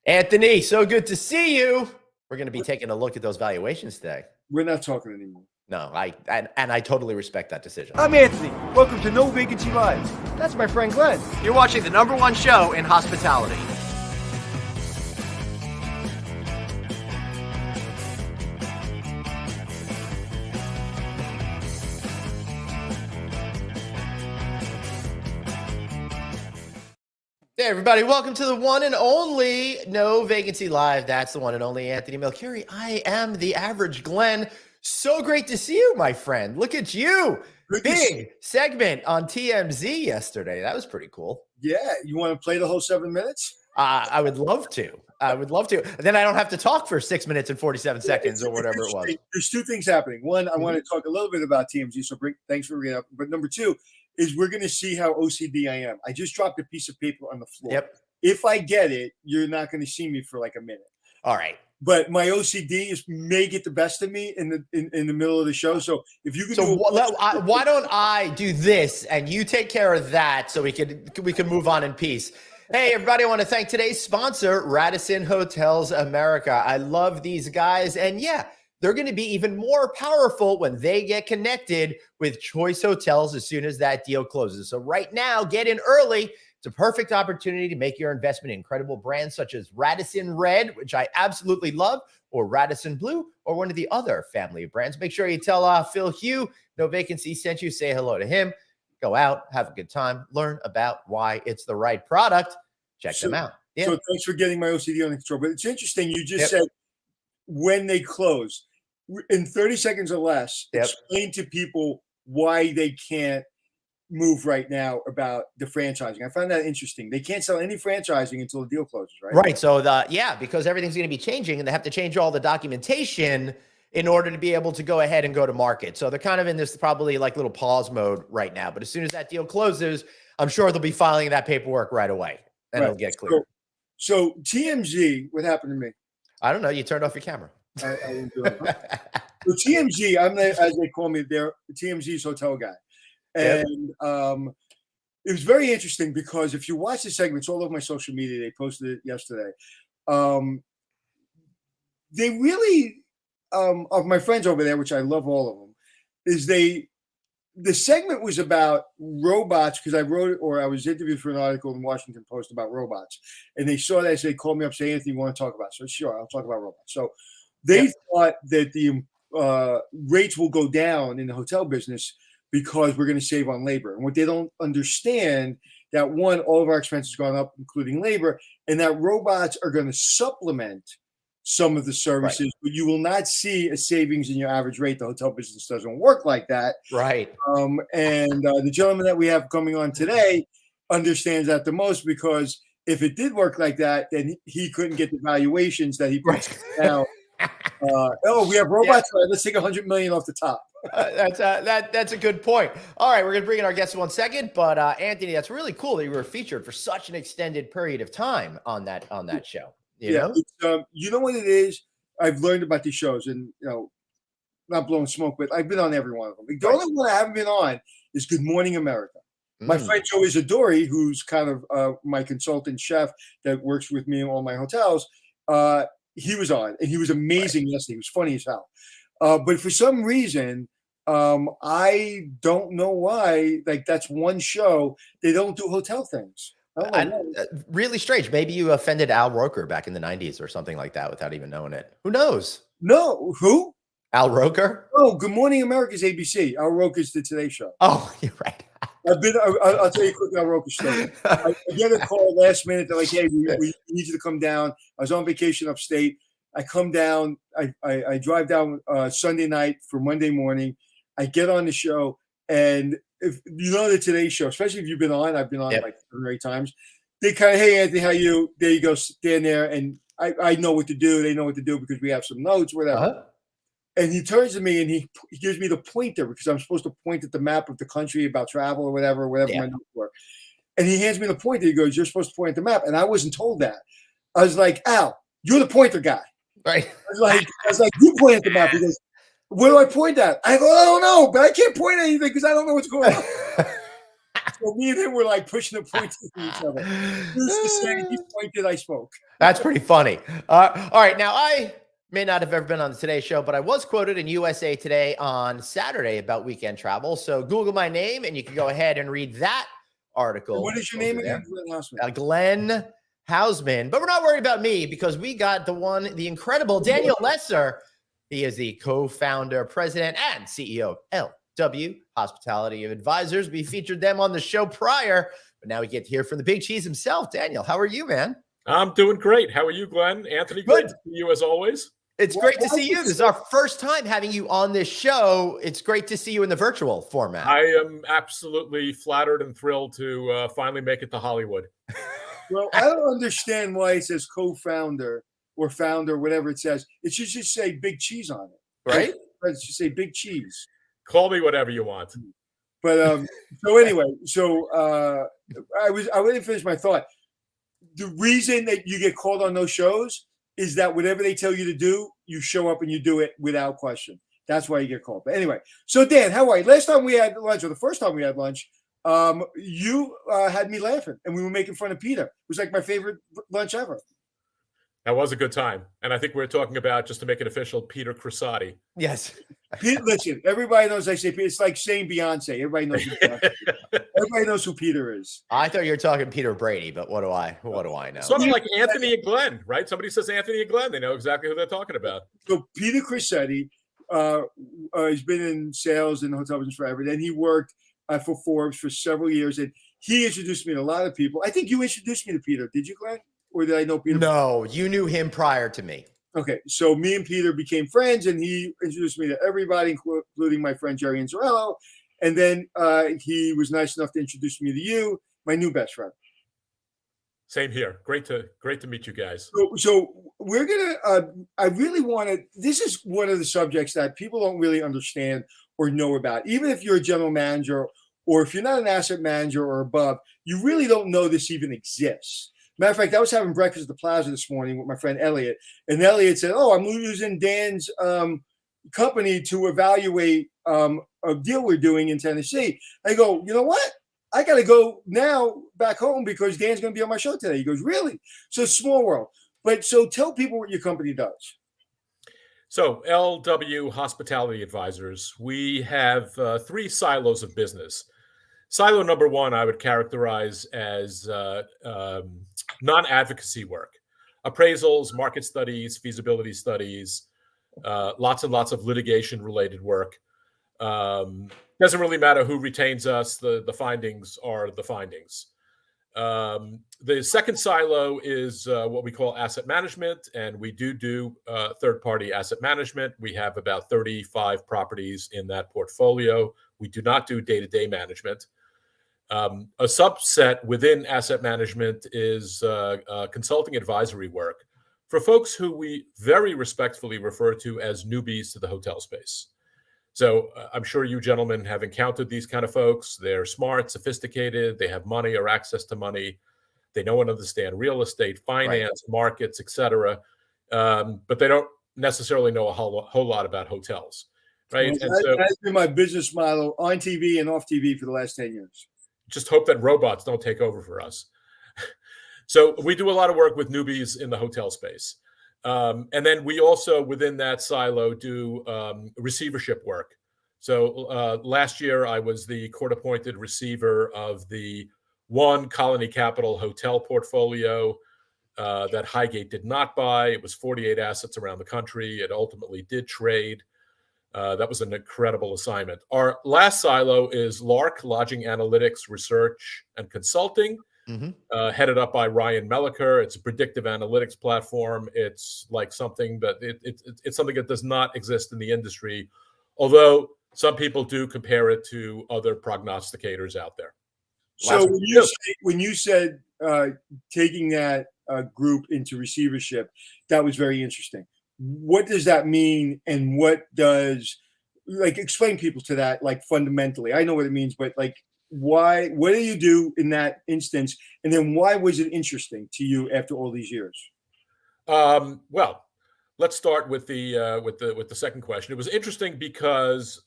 Anthony, so good to see you. We're going to be taking a look at those valuations today. We're not talking anymore. No, I totally respect that decision. I'm Anthony. Welcome to No Vacancy Live. That's my friend Glenn. You're watching the #1 show in hospitality. Hey, everybody. Welcome to the one and only No Vacancy Live. That's the one and only Anthony Melchiori. I am the average Glenn. So great to see you, my friend. Look at you. Big segment on TMZ yesterday. That was pretty cool. Yeah. You want to play the whole 7 minutes? I would love to. Then I don't have to talk for 6 minutes and 47 seconds or whatever it was. There's two things happening. One, I want to talk a little bit about TMZ. So thanks for bringing it up. But number two is we're going to see how OCD I am. I just dropped a piece of paper on the floor. Yep. If I get it, you're not going to see me for like a minute. All right. But my OCD may get the best of me in the middle of the show. So if you could, why don't I do this and you take care of that so we can move on in peace. Hey, everybody, I want to thank today's sponsor, Radisson Hotels America. I love these guys. And yeah, they're going to be even more powerful when they get connected with Choice Hotels as soon as that deal closes. So right now, get in early. It's a perfect opportunity to make your investment in incredible brands such as Radisson Red, which I absolutely love, or Radisson Blue, or one of the other family of brands. Make sure you tell Phil Hugh No Vacancy sent you. Say hello to him. Go out, have a good time, learn about why it's the right product. Check them out. Yeah. So thanks for getting my OCD under control. But it's interesting. You just said when they close, in 30 seconds or less, explain to people why they can't move right now about the franchising. I found that interesting. They can't sell any franchising until the deal closes, right? Right. So because everything's going to be changing and they have to change all the documentation in order to be able to go ahead and go to market. So they're kind of in this probably like little pause mode right now. But as soon as that deal closes, I'm sure they'll be filing that paperwork right away and it'll get cleared. So TMZ, what happened to me? I don't know. You turned off your camera. I didn't do it. So TMZ, as they call me, they're TMZ's hotel guy. And it was very interesting because if you watch the segments all over my social media, they posted it yesterday. They really, of my friends over there, which I love all of them, is the segment was about robots because I wrote it or I was interviewed for an article in the Washington Post about robots. And they saw that, so they called me up, say, Anthony, you want to talk about it? So sure, I'll talk about robots. So they thought that the rates will go down in the hotel business because we're going to save on labor. And what they don't understand that one, all of our expenses gone up, including labor, and that robots are going to supplement some of the services, but you will not see a savings in your average rate. The hotel business doesn't work like that. Right. And the gentleman that we have coming on today understands that the most because if it did work like that, then he couldn't get the valuations that he puts now. We have robots. Right, let's take $100 million off the top. That's a good point. All right, we're gonna bring in our guest in 1 second, but Anthony, that's really cool that you were featured for such an extended period of time on that show. You know? You know what it is? I've learned about these shows, and not blowing smoke, but I've been on every one of them. The only one I haven't been on is Good Morning America. My friend Joe Isadori, who's kind of my consultant chef that works with me in all my hotels, he was on, and he was amazing yesterday. He was funny as hell. But for some reason, I don't know why. Like that's one show they don't do hotel things. Really strange. Maybe you offended Al Roker back in the 90s or something like that without even knowing it. Who knows? No, who? Al Roker? Oh, Good Morning America's ABC. Al Roker's the Today Show. Oh, you're right. I'll tell you a quick Al Roker story. I get a call last minute. They're like, "Hey, we need you to come down." I was on vacation upstate. I come down. I drive down Sunday night for Monday morning. I get on the show, and if you know the Today Show, especially if you've been on, I've been on like 7 or 8 times. They kind of, "Hey, Anthony, how you?" There you go, stand there, and I know what to do. They know what to do because we have some notes, whatever. And he turns to me and he gives me the pointer because I'm supposed to point at the map of the country about travel or whatever my notes were. And he hands me the pointer. He goes, "You're supposed to point at the map," and I wasn't told that. I was like, "Al, you're the pointer guy." Right. I was like, "You point at the map." He goes, "Where do I point at?" I go, "I don't know, but I can't point at anything because I don't know what's going on." So me and him were like pushing the points to each other. Who's to say he pointed, I spoke. That's pretty funny. All right. Now, I may not have ever been on the Today Show, but I was quoted in USA Today on Saturday about weekend travel. So Google my name and you can go ahead and read that article. And what is your over name there. again? Glenn Hausman. Glenn Hausman. But we're not worried about me because we got the incredible Daniel Lesser. He is the co-founder, president, and CEO of LW Hospitality Advisors. We featured them on the show prior, but now we get to hear from the big cheese himself. Daniel, how are you, man? I'm doing great. How are you, Glenn? Anthony, Good. Good to see you as always. It's great to see you. This is our first time having you on this show. It's great to see you in the virtual format. I am absolutely flattered and thrilled to finally make it to Hollywood. Well, I don't understand why it says co-founder or founder, whatever it says. It should just say Big Cheese on it, right? It should say Big Cheese. Call me whatever you want. But so anyway, I didn't finish my thought. The reason that you get called on those shows is that whatever they tell you to do, you show up and you do it without question. That's why you get called. But anyway, so Dan, how are you? Last time we had lunch, or the first time we had lunch, you had me laughing, and we were making fun of Peter. It was like my favorite lunch ever. That was a good time. And I think we're talking about, just to make it official, Peter Crissati. Yes. Listen, everybody knows I say Peter. It's like saying Beyonce. Everybody knows who Beyonce is. Everybody knows who Peter is. I thought you were talking Peter Brady, but what do I know? Sort of like Anthony and Glenn, right? Somebody says Anthony and Glenn, they know exactly who they're talking about. So Peter Crissati has been in sales in the hotel business forever. Then he worked for Forbes for several years, and he introduced me to a lot of people. I think you introduced me to Peter. Did you, Glenn? Or did I know Peter? No, you knew him prior to me. Okay, so me and Peter became friends, and he introduced me to everybody, including my friend Jerry Anzarello. And then he was nice enough to introduce me to you, my new best friend. Same here. Great to meet you guys. So we're gonna. I really want to. This is one of the subjects that people don't really understand or know about. Even if you're a general manager, or if you're not an asset manager or above, you really don't know this even exists. Matter of fact, I was having breakfast at the Plaza this morning with my friend Elliot, and Elliot said, "Oh, I'm using Dan's company to evaluate a deal we're doing in Tennessee." I go, "You know what? I got to go now back home because Dan's going to be on my show today." He goes, "Really?" So it's small world. But so tell people what your company does. So LW Hospitality Advisors, we have 3 silos of business. Silo number 1, I would characterize as non-advocacy work, appraisals, market studies, feasibility studies, lots and lots of litigation-related work. Doesn't really matter who retains us. The findings are the findings. The second silo is what we call asset management, and we do third-party asset management. We have about 35 properties in that portfolio. We do not do day-to-day management. A subset within asset management is consulting advisory work for folks who we very respectfully refer to as newbies to the hotel space. So I'm sure you gentlemen have encountered these kind of folks. They're smart, sophisticated, they have money or access to money. They know and understand real estate, finance, right, markets, etc. But they don't necessarily know a whole lot about hotels, right? Well, and so that's been my business model on TV and off TV for the last 10 years. Just hope that robots don't take over for us. So we do a lot of work with newbies in the hotel space. And then we also, within that silo, do receivership work. So last year, I was the court-appointed receiver of the one Colony Capital hotel portfolio that Highgate did not buy. It was 48 assets around the country. It ultimately did trade. That was an incredible assignment. Our last silo is Lark, Lodging Analytics, Research, and Consulting, headed up by Ryan Melliker. It's a predictive analytics platform. It's like something that it's something that does not exist in the industry, although some people do compare it to other prognosticators out there. So when you said taking that group into receivership, that was very interesting. What does that mean, and what does, like, explain people to that, like, fundamentally? I know what it means, but like, why? What do you do in that instance, and then why was it interesting to you after all these years? Well, let's start with the second question. It was interesting because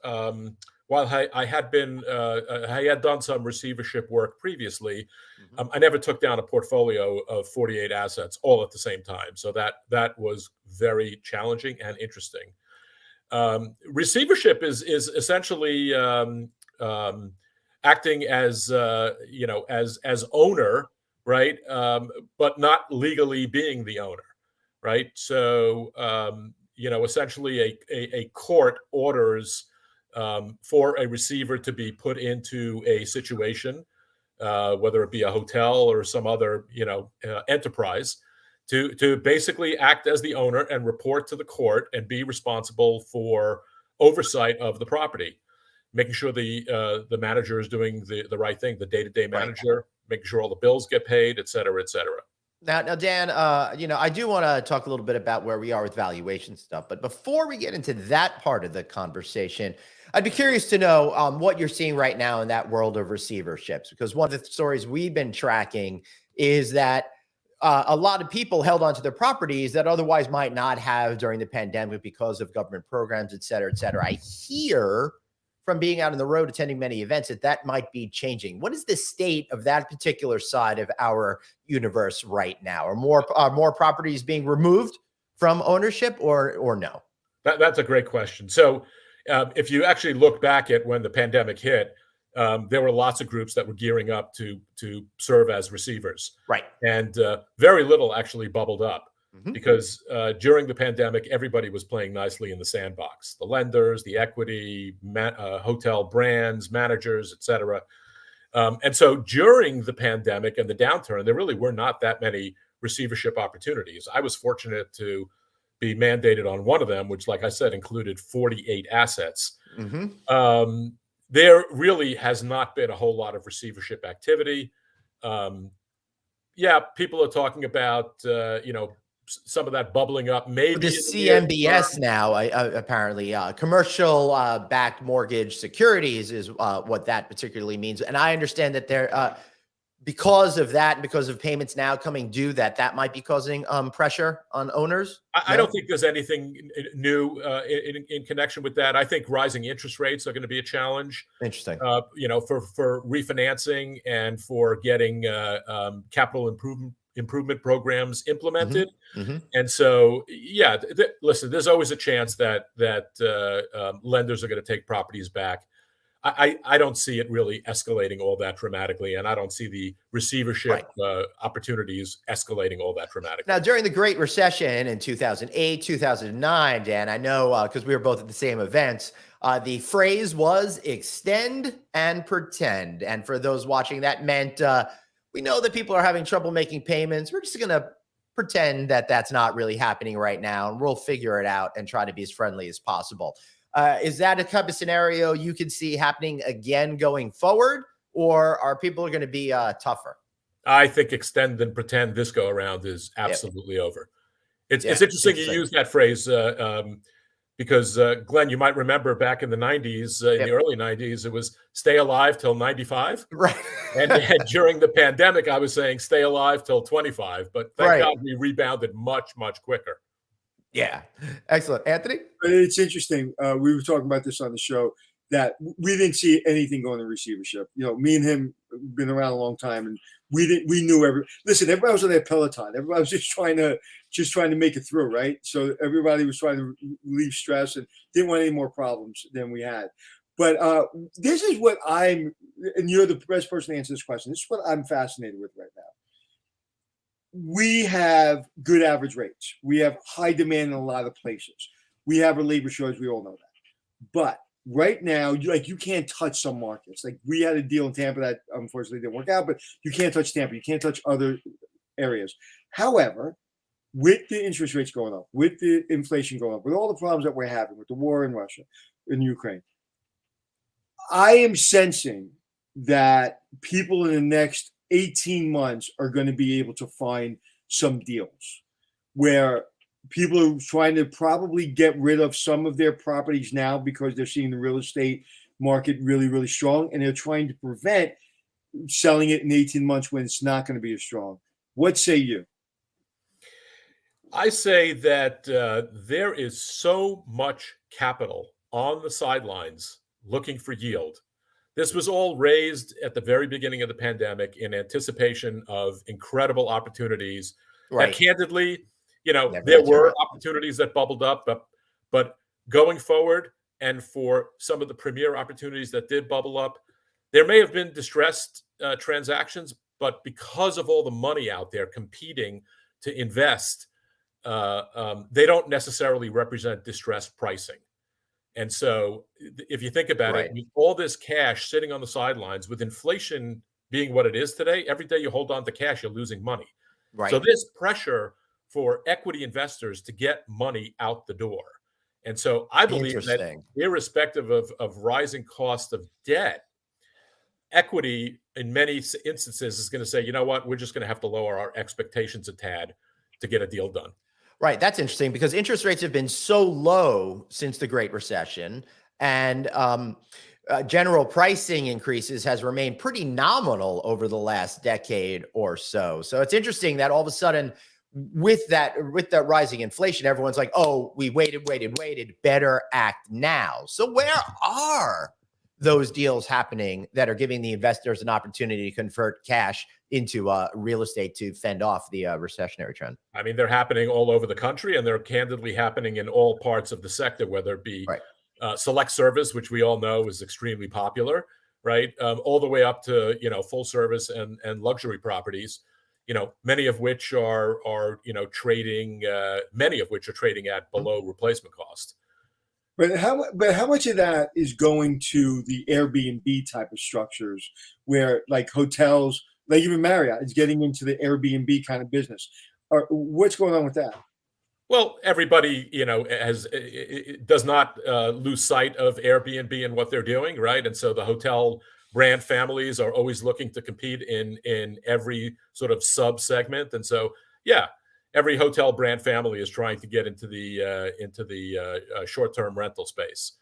while I had been I had done some receivership work previously, Mhm. I never took down a portfolio of 48 assets all at the same time. So that was very challenging and interesting. Receivership is essentially acting as as owner, right? But not legally being the owner, right? So essentially a court orders for a receiver to be put into a situation, whether it be a hotel or some other enterprise, to basically act as the owner and report to the court and be responsible for oversight of the property, making sure the manager is doing the right thing, the day-to-day Right. manager, making sure all the bills get paid, et cetera, et cetera. Now, Dan, I do want to talk a little bit about where we are with valuation stuff. But before we get into that part of the conversation, I'd be curious to know what you're seeing right now in that world of receiverships, because one of the stories we've been tracking is that a lot of people held onto their properties that otherwise might not have during the pandemic because of government programs, et cetera, et cetera. I hear from being out on the road attending many events that might be changing. What is the state of that particular side of our universe right now? Are more properties being removed from ownership or no? That's a great question. So if you actually look back at when the pandemic hit, there were lots of groups that were gearing up to serve as receivers. Right. And very little actually bubbled up. Mhm. Because during the pandemic, everybody was playing nicely in the sandbox: the lenders, the equity, hotel brands, managers, et cetera. And so during the pandemic and the downturn, there really were not that many receivership opportunities. I was fortunate to be mandated on one of them, which, like I said, included 48 assets. Mhm. There really has not been a whole lot of receivership activity. Yeah, people are talking about, some of that bubbling up, maybe The in the near CMBS term. now, apparently, commercial backed mortgage securities is what that particularly means. And I understand that there, because of that, and because of payments now coming due, that might be causing pressure on owners. I don't think there's anything new in connection with that. I think rising interest rates are going to be a challenge, Interesting. for refinancing and for getting capital improvement programs Hmm. implemented. Hmm. And so, yeah, listen, there's always a chance that lenders are going to take properties back. I don't see it really escalating all that dramatically, and I don't see the Right. receivership opportunities escalating all that dramatically. Now, during the Great Recession in 2008, 2009, Dan, I know because we were both at the same events, the phrase was extend and pretend. And for those watching, that meant we know that people are having trouble making payments. We're just going to pretend that that's not really happening right now, and we'll figure it out and try to be as friendly as possible. Is that a type of scenario you could see happening again going forward, or are people going to be tougher? I think extend and pretend this go around is Yep. absolutely over. It's Yeah. interesting you Interesting. use that phrase because Glenn, you might remember back in the 90s, in the Yep. early 90s, it was stay alive till 95. Right. And during the pandemic, I was saying stay alive till 25. But thank Right. God we rebounded much, much quicker. Yeah. Excellent. Anthony? But it's interesting. We were talking about this on the show that we didn't see anything going to receivership. Me and him been around a long time, and we knew everybody was on their Peloton. Everybody was just trying to make it through, right? So everybody was trying to relieve stress and didn't want any more problems than we had. But this is what and you're the best person to answer this question. This is what I'm fascinated with right now. We have good average rates. We have high demand in a lot of places. We have a labor shortage. We all know that. But right now, you can't touch some markets. Like we had a deal in Tampa that unfortunately didn't work out, but you can't touch Tampa. You can't touch other areas. However, with the interest rates going up, with the inflation going up, with all the problems that we're having, with the war in Russia, in Ukraine, I am sensing that people in the next 18 months are going to be able to find some deals where people are trying to probably get rid of some of their properties now because they're seeing the real estate market really, really strong, and they're trying to prevent selling it in 18 months when it's not going to be as strong. What say you? I say that there is so much capital on the sidelines looking for yield. This was all raised at the very beginning of the pandemic in anticipation of incredible opportunities. Right. And candidly, Never there were materialized. opportunities that bubbled up, but going forward, and for some of the premier opportunities that did bubble up, there may have been distressed transactions, but because of all the money out there competing to invest, they don't necessarily represent distressed pricing. And so if you think about it, Right. with all this cash sitting on the sidelines, with inflation being what it is today, every day you hold on to cash, you're losing money. Right. So there's pressure for equity investors to get money out the door. And so I believe that Interesting. irrespective of rising cost of debt, equity in many instances is going to say, you know what, we're just going to have to lower our expectations a tad to get a deal done. Right. That's interesting because interest rates have been so low since the Great Recession, and general pricing increases has remained pretty nominal over the last decade or so. So it's interesting that all of a sudden, with that rising inflation, everyone's like, "Oh, we waited, better act now." So where are those deals happening that are giving the investors an opportunity to convert cash into real estate to fend off the recessionary trend? I mean, they're happening all over the country, and they're candidly happening in all parts of the sector, whether it be Right. Select service, which we all know is extremely popular, right? All the way up to full service and luxury properties, many of which are trading, many of which are trading at below replacement cost. But how much of that is going to the Airbnb type of structures where like hotels, like even Marriott is getting into the Airbnb kind of business? Or what's going on with that? Well, everybody, does not lose sight of Airbnb and what they're doing, right? And so the hotel brand families are always looking to compete in every sort of sub segment. And so, yeah, every hotel brand family is trying to get into the short-term rental space.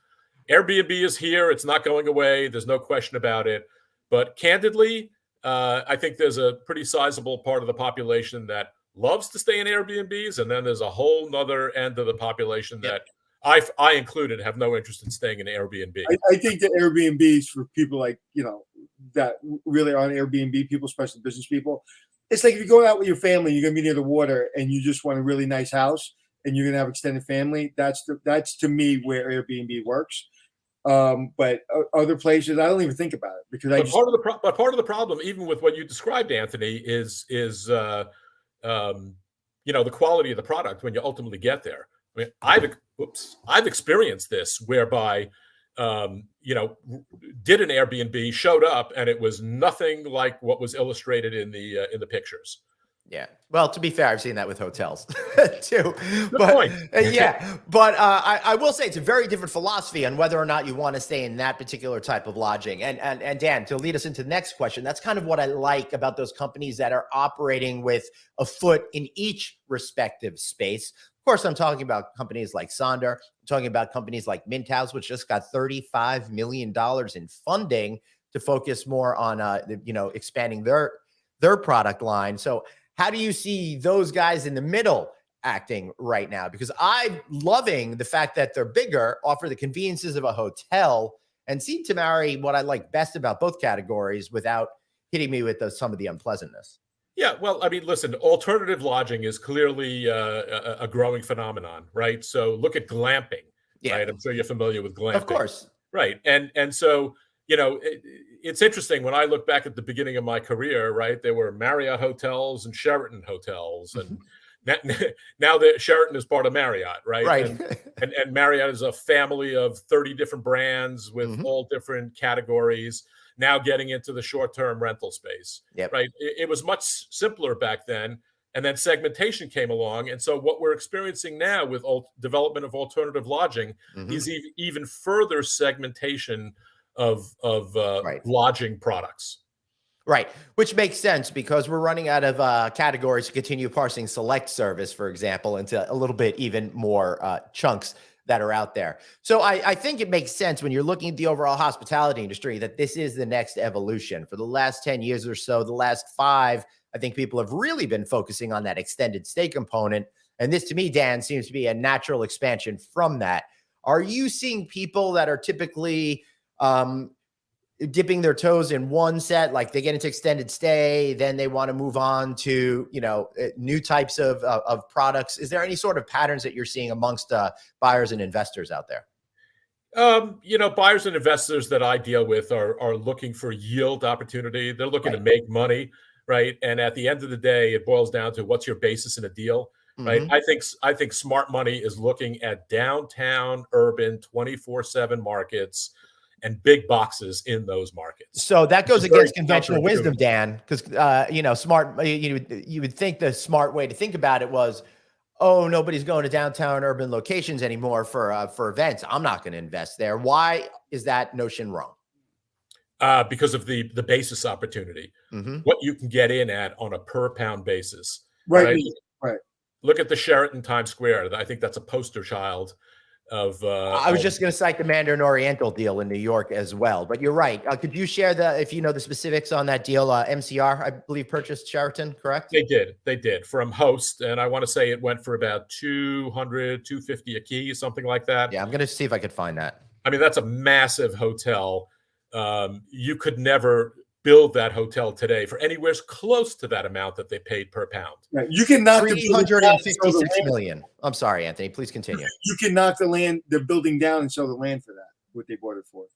Airbnb is here; it's not going away. There's no question about it. But candidly, I think there's a pretty sizable part of the population that loves to stay in Airbnbs, and then there's a whole nother end of the population that I included have no interest in staying in Airbnb. I think the Airbnbs for people like that really are on Airbnb people, especially business people. It's like if you're going out with your family, you're gonna be near the water, and you just want a really nice house, and you're gonna have extended family. That's to me where Airbnb works. But other places, I don't even think about it because part of the problem, even with what you described, Anthony, is the quality of the product when you ultimately get there. I mean, I've experienced this whereby did an Airbnb, showed up, and it was nothing like what was illustrated in the pictures. Yeah. Well, to be fair, I've seen that with hotels too. Good But point. I will say it's a very different philosophy on whether or not you want to stay in that particular type of lodging. And Dan, to lead us into the next question, that's kind of what I like about those companies that are operating with a foot in each respective space. Of course, I'm talking about companies like Sonder. I'm talking about companies like Mint House, which just got $35 million in funding to focus more on expanding their product line. So how do you see those guys in the middle acting right now? Because I'm loving the fact that they're bigger, offer the conveniences of a hotel, and seem to marry what I like best about both categories without hitting me with some of the unpleasantness. Yeah, well, I mean, listen, alternative lodging is clearly a growing phenomenon, right? So look at glamping, right? I'm sure you're familiar with glamping. Of course. Right. And so, it's interesting when I look back at the beginning of my career, right? There were Marriott hotels and Sheraton hotels. And now that Sheraton is part of Marriott, right? Right. And Marriott is a family of 30 different brands with all different categories, now getting into the short-term rental space, right? It was much simpler back then. And then segmentation came along. And so what we're experiencing now with development of alternative lodging is even further segmentation of lodging products. Right. Which makes sense because we're running out of categories to continue parsing select service, for example, into a little bit even more chunks that are out there. So I think it makes sense when you're looking at the overall hospitality industry that this is the next evolution. For the last 10 years or so, the last 5, I think people have really been focusing on that extended stay component. And this, to me, Dan, seems to be a natural expansion from that. Are you seeing people that are typically dipping their toes in one set, like they get into extended stay, then they want to move on to, new types of products. Is there any sort of patterns that you're seeing amongst buyers and investors out there? Buyers and investors that I deal with are looking for yield opportunity. They're looking to make money, right? And at the end of the day, it boils down to what's your basis in a deal, right? I think smart money is looking at downtown urban 24/7 markets and big boxes in those markets. So that goes against conventional wisdom, Dan, because smart. You would think the smart way to think about it was, oh, nobody's going to downtown urban locations anymore for events. I'm not going to invest there. Why is that notion wrong? Because of the basis opportunity, what you can get in at on a per pound basis. Right. Look at the Sheraton Times Square. I think that's a poster child of. I was just going to cite the Mandarin Oriental deal in New York as well, but you're right. Could you share if you know the specifics on that deal? MCR, I believe, purchased Sheraton, correct? They did from Host, and I want to say it went for about $200, $250 a key, something like that. Yeah, I'm going to see if I could find that. I mean, that's a massive hotel. You could never build that hotel today for anywhere close to that amount that they paid per pound. Right. You can knock $356 million. I'm sorry, Anthony. Please continue. You can knock the building down and sell the land for that, what they bought it for.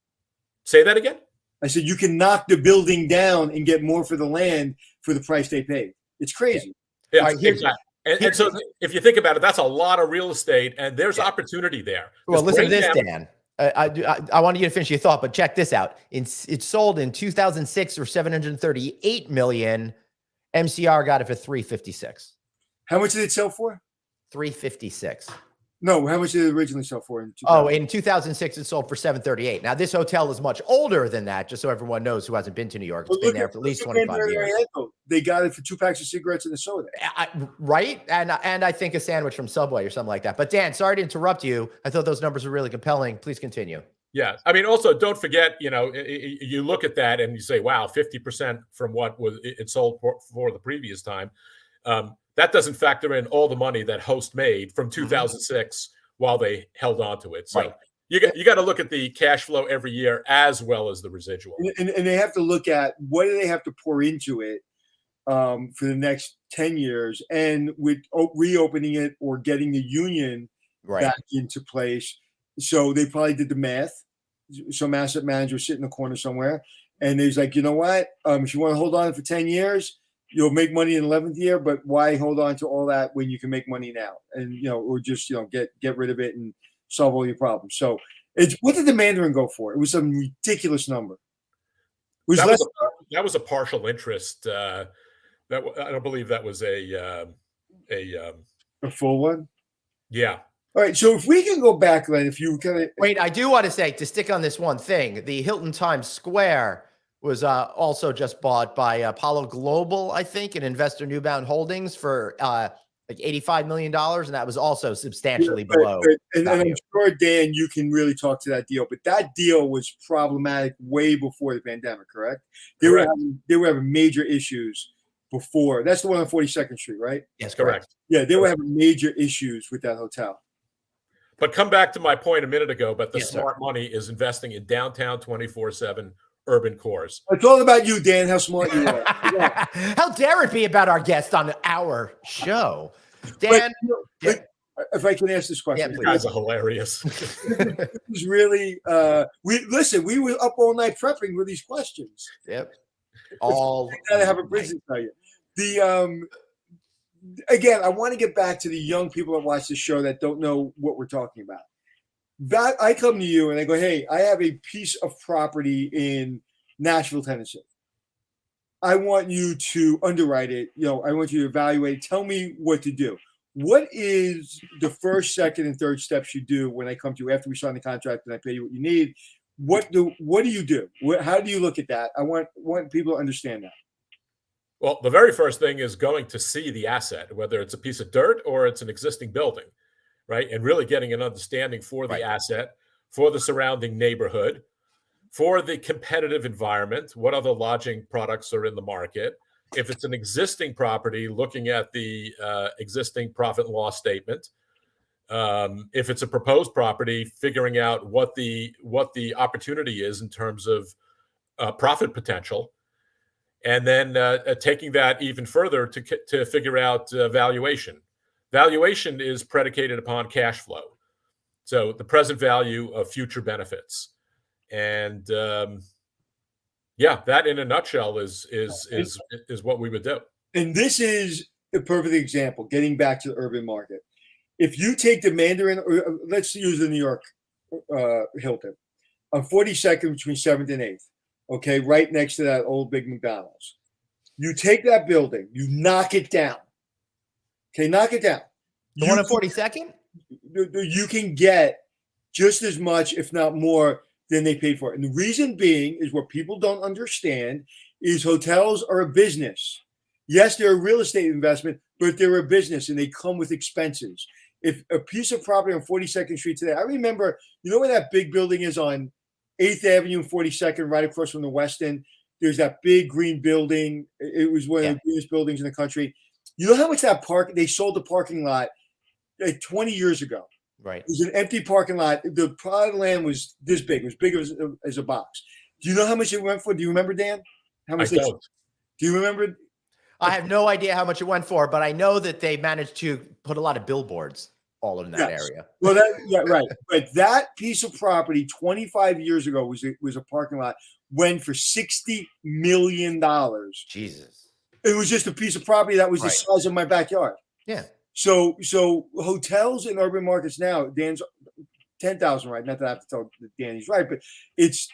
Say that again? I said you can knock the building down and get more for the land for the price they paid. It's crazy. Yeah, exactly. And so if you think about it, that's a lot of real estate, and there's opportunity there. Well, listen to this, Dan. I wanted you to finish your thought, but check this out. It sold in 2006 for $738 million. MCR got it for $356. How much did it sell for? $356. No, how much did it originally sell for? In 2006, it sold for $738. Now, this hotel is much older than that, just so everyone knows who hasn't been to New York. It's been there for at least 25 years. They got it for 2 packs of cigarettes and a soda. Right? And I think a sandwich from Subway or something like that. But Dan, sorry to interrupt you. I thought those numbers were really compelling. Please continue. Yeah. I mean, also, don't forget, you look at that and you say, wow, 50% from what it sold for the previous time. That doesn't factor in all the money that Host made from 2006 while they held on to it. So you got to look at the cash flow every year as well as the residual. And they have to look at what do they have to pour into it for the next 10 years. And with reopening it or getting the union back into place. So they probably did the math. Some asset manager sit in the corner somewhere. And he's like, you know what? If you want to hold on for 10 years, you'll make money in the 11th year, but why hold on to all that when you can make money now? And, or just, get rid of it and solve all your problems. So what did the Mandarin go for? It was some ridiculous number. That was a partial interest. I don't believe that was a full one. Yeah. All right. So if we can go back, Len, if you kind of wait, I do want to say, to stick on this one thing, the Hilton Times Square was also just bought by Apollo Global, I think, and Investor Newbound Holdings for like $85 million. And that was also substantially below. And I'm sure, Dan, you can really talk to that deal. But that deal was problematic way before the pandemic, correct? They were having major issues before. That's the one on 42nd Street, right? Yes, correct. Yeah, they were having major issues with that hotel. But come back to my point a minute ago, but the smart money is investing in downtown 24/7 urban cores. It's all about you, Dan, how smart you are. How dare it be about our guest on our show? Dan, if I can ask this question. You guys are hilarious. It was really, we were up all night prepping with these questions. Yep. I gotta have a business tell you. Again, I want to get back to the young people that watch the show that don't know what we're talking about. That I come to you and I go, hey, I have a piece of property in Nashville, Tennessee. I want you to underwrite it. I want you to evaluate it. Tell me what to do. What is the first, second, and third steps you do when I come to you after we sign the contract and I pay you what you need? What do you do? How do you look at that? I want people to understand that. Well, the very first thing is going to see the asset, whether it's a piece of dirt or it's an existing building, right? And really getting an understanding for the asset, for the surrounding neighborhood, for the competitive environment, what other lodging products are in the market. If it's an existing property, looking at the existing profit and loss statement. If it's a proposed property, figuring out what the opportunity is in terms of profit potential, and then taking that even further to figure out valuation. Valuation is predicated upon cash flow, so the present value of future benefits, and yeah, that in a nutshell is what we would do. And this is a perfect example. Getting back to the urban market, if you take the Mandarin, or let's use the New York Hilton on 42nd between 7th and 8th, okay, right next to that old big McDonald's. You take that building, you knock it down. Okay, knock it down. The one on 42nd? You can get just as much, if not more, than they paid for it. And the reason being is what people don't understand is hotels are a business. Yes, they're a real estate investment, but they're a business and they come with expenses. If a piece of property on 42nd Street today, I remember, you know where that big building is on 8th Avenue and 42nd, right across from the Westin? There's that big green building. It was one of the biggest buildings in the country. You know how much they sold the parking lot like 20 years ago. Right. It was an empty parking lot. The plot of land was this big. It was big as a box. Do you know how much it went for? Do you remember, Dan? How much? I don't. Do you remember? I have no idea how much it went for, but I know that they managed to put a lot of billboards all in that area. Well, right. But that piece of property 25 years ago was a parking lot, went for $60 million. Jesus. It was just a piece of property that was the size of my backyard. Yeah. So hotels in urban markets now, Dan's 10,000 right. Not that I have to tell Dan he's right, but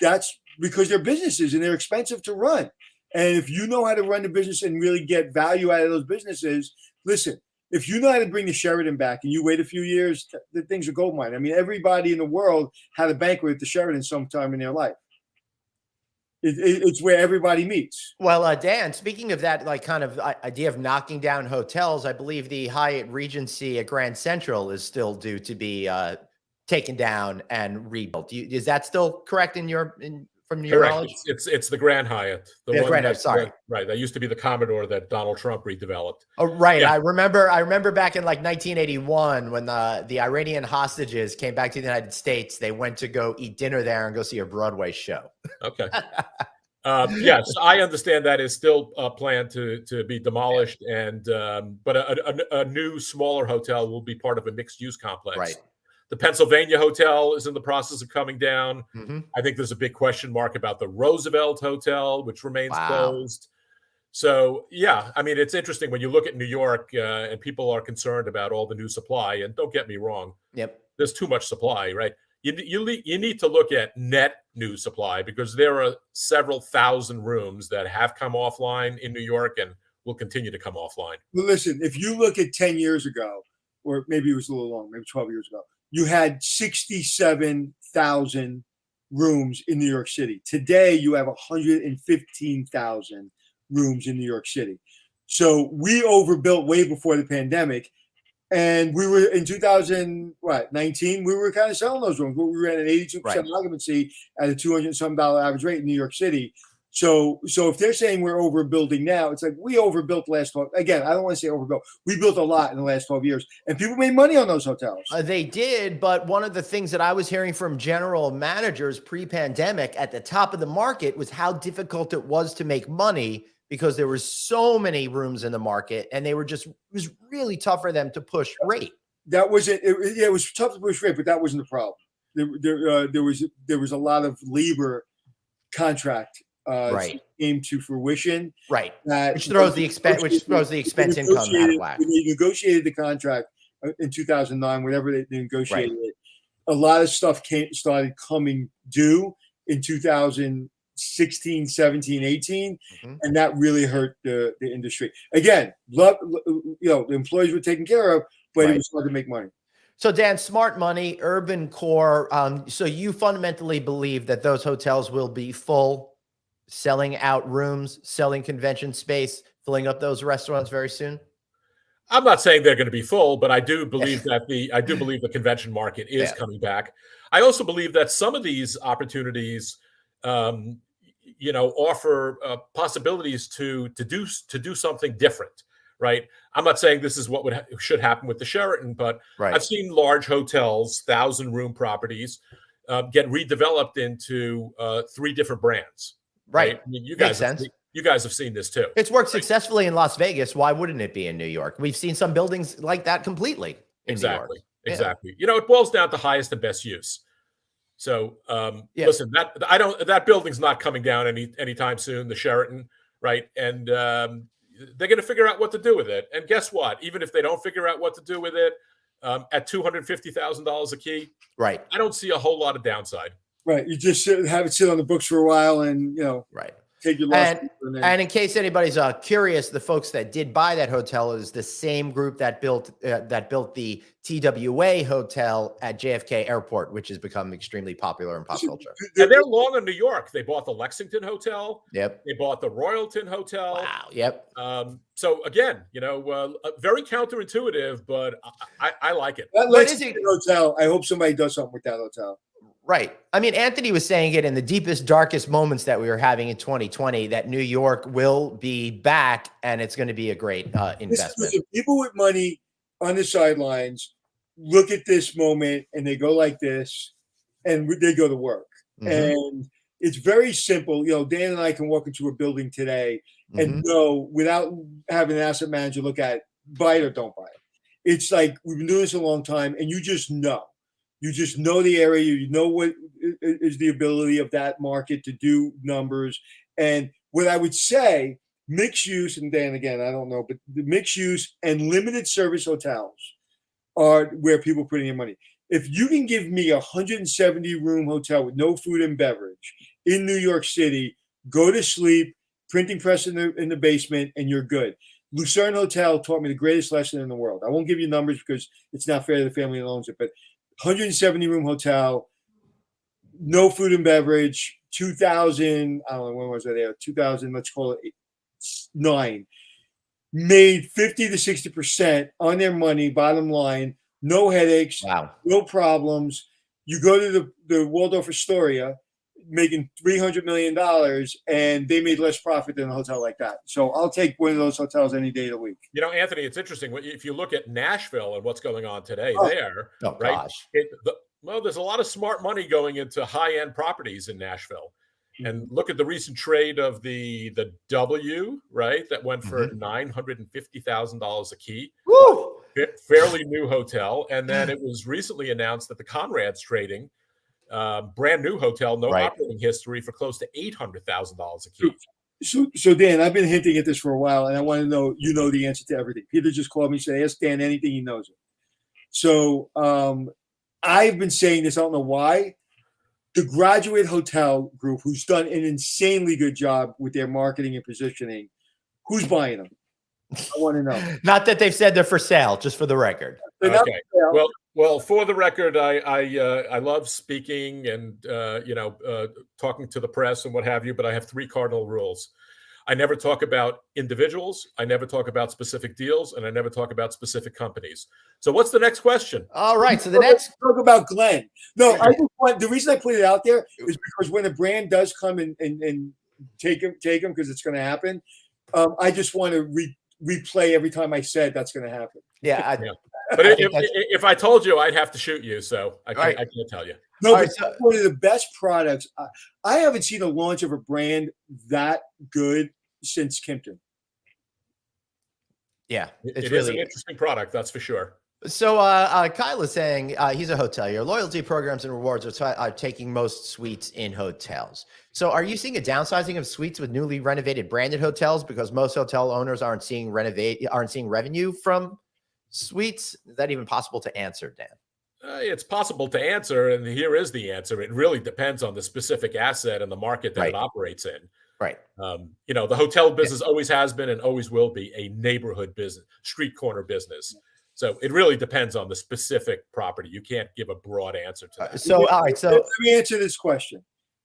that's because they're businesses and they're expensive to run. And if you know how to run the business and really get value out of those businesses, listen, if you know how to bring the Sheraton back and you wait a few years, the things are gold mine. I mean, everybody in the world had a banquet at the Sheraton sometime in their life. It's where everybody meets. Well, Dan, speaking of that, like kind of idea of knocking down hotels, I believe the Hyatt Regency at Grand Central is still due to be taken down and rebuilt. Is that still correct from your knowledge? It's the Grand Hyatt. Sorry. Right. That used to be the Commodore that Donald Trump redeveloped. Oh, right. Yeah. I remember back in like 1981 when the Iranian hostages came back to the United States. They went to go eat dinner there and go see a Broadway show. Okay. Yes, I understand that is still planned to be demolished, but a new smaller hotel will be part of a mixed use complex. Right. The Pennsylvania Hotel is in the process of coming down. Mm-hmm. I think there's a big question mark about the Roosevelt Hotel, which remains closed. So, yeah, I mean, it's interesting when you look at New York and people are concerned about all the new supply. And don't get me wrong. Yep. There's too much supply, right? You need to look at net new supply because there are several thousand rooms that have come offline in New York and will continue to come offline. Well, listen, if you look at 10 years ago, or maybe it was a little long, maybe 12 years ago, you had 67,000 rooms in New York City. Today, you have 115,000 rooms in New York City. So we overbuilt way before the pandemic. And we were in 2019, we were kind of selling those rooms. We were at an 82% occupancy at a $200-some average rate in New York City. So if they're saying we're overbuilding now, it's like we overbuilt the last 12. Again, I don't want to say overbuilt. We built a lot in the last 12 years, and people made money on those hotels. They did, but one of the things that I was hearing from general managers pre-pandemic at the top of the market was how difficult it was to make money because there were so many rooms in the market, and it was really tough for them to push rate. That wasn't. It was tough to push rate, but that wasn't the problem. There was a lot of labor contract. Came to fruition, right? Which throws the expense income out of whack. When they negotiated the contract in 2009, whatever they negotiated it, a lot of stuff started coming due in 2016, 17, 18, and that really hurt the industry. Again, the employees were taken care of, but it was hard to make money. So Dan, smart money, urban core. So you fundamentally believe that those hotels will be full, selling out rooms, selling convention space, filling up those restaurants very soon? I'm not saying they're going to be full, but I do believe that the convention market is coming back. I also believe that some of these opportunities, offer possibilities to do something different, right? I'm not saying this is what should happen with the Sheraton, but Right. I've seen large hotels, 1,000-room properties, get redeveloped into 3 different brands. Right. I mean, Makes sense. you guys have seen this too. It's worked successfully in Las Vegas. Why wouldn't it be in New York? We've seen some buildings like that completely in New York. Exactly. You know, it boils down to highest and best use. So listen, that building's not coming down anytime soon, the Sheraton, right? And they're going to figure out what to do with it. And guess what? Even if they don't figure out what to do with it, at $250,000 a key, right? I don't see a whole lot of downside. Right. You just have it sit on the books for a while, and right. Take your loss. And in case anybody's curious, the folks that did buy that hotel is the same group that built the TWA hotel at JFK Airport, which has become extremely popular in pop culture. And they're long in New York. They bought the Lexington Hotel. Yep. They bought the Royalton Hotel. Wow. Yep. So again, very counterintuitive, but I like it. That Lexington hotel. I hope somebody does something with that hotel. Right. I mean, Anthony was saying it in the deepest, darkest moments that we were having in 2020, that New York will be back and it's going to be a great investment. Listen, people with money on the sidelines look at this moment and they go like this and they go to work. Mm-hmm. And it's very simple. Dan and I can walk into a building today and know, without having an asset manager look at it, buy it or don't buy it. It's like, we've been doing this a long time, and you just know. You just know the area. You know what is the ability of that market to do numbers. And what I would say, mixed use, and Dan, again, I don't know, but the mixed use and limited service hotels are where people are putting their money. If you can give me a 170-room hotel with no food and beverage in New York City, go to sleep, printing press in the basement, and you're good. Lucerne Hotel taught me the greatest lesson in the world. I won't give you numbers because it's not fair to the family that owns it, but 170-room hotel, no food and beverage, 2000, I don't know, when was I there? 2000, let's call it 9. Made 50 to 60% on their money, bottom line, no headaches, no problems. You go to the Waldorf Astoria, making $300 million, and they made less profit than a hotel like that. So I'll take one of those hotels any day of the week. Anthony, it's interesting. If you look at Nashville and what's going on today right? Gosh. There's a lot of smart money going into high-end properties in Nashville. And look at the recent trade of the W, right? That went for $950,000 a key. Woo! Fairly new hotel. And then it was recently announced that the Conrad's trading, brand new hotel, no operating history, for close to $800,000 a key. So Dan, I've been hinting at this for a while, and I want to know, the answer to everything. Peter just called me and said, ask Dan anything, he knows it. So I've been saying this, I don't know why. The Graduate Hotel Group, who's done an insanely good job with their marketing and positioning, who's buying them? I want to know. Not that they've said they're for sale, just for the record. Okay. Well, for the record, I love speaking and talking to the press and what have you, but I have 3 cardinal rules. I never talk about individuals, I never talk about specific deals, and I never talk about specific companies. So what's the next question? All right. So the next talk about Glenn. No, the reason I put it out there is because when a brand does come and take him because it's going to happen. I just want to replay every time I said that's going to happen. Yeah. But if I told you, I'd have to shoot you. So I can't tell you. No, but one of the best products. I haven't seen a launch of a brand that good since Kimpton. Yeah, it is an interesting product, that's for sure. So Kyle is saying he's a hotelier. Loyalty programs and rewards are taking most suites in hotels. So are you seeing a downsizing of suites with newly renovated branded hotels because most hotel owners aren't seeing revenue from suites? Is that even possible to answer, Dan? It's possible to answer, and here is the answer. It really depends on the specific asset and the market that it operates in. Right. The hotel business always has been and always will be a neighborhood business, street corner business. So it really depends on the specific property. You can't give a broad answer to that. So, all right. So let me answer this question.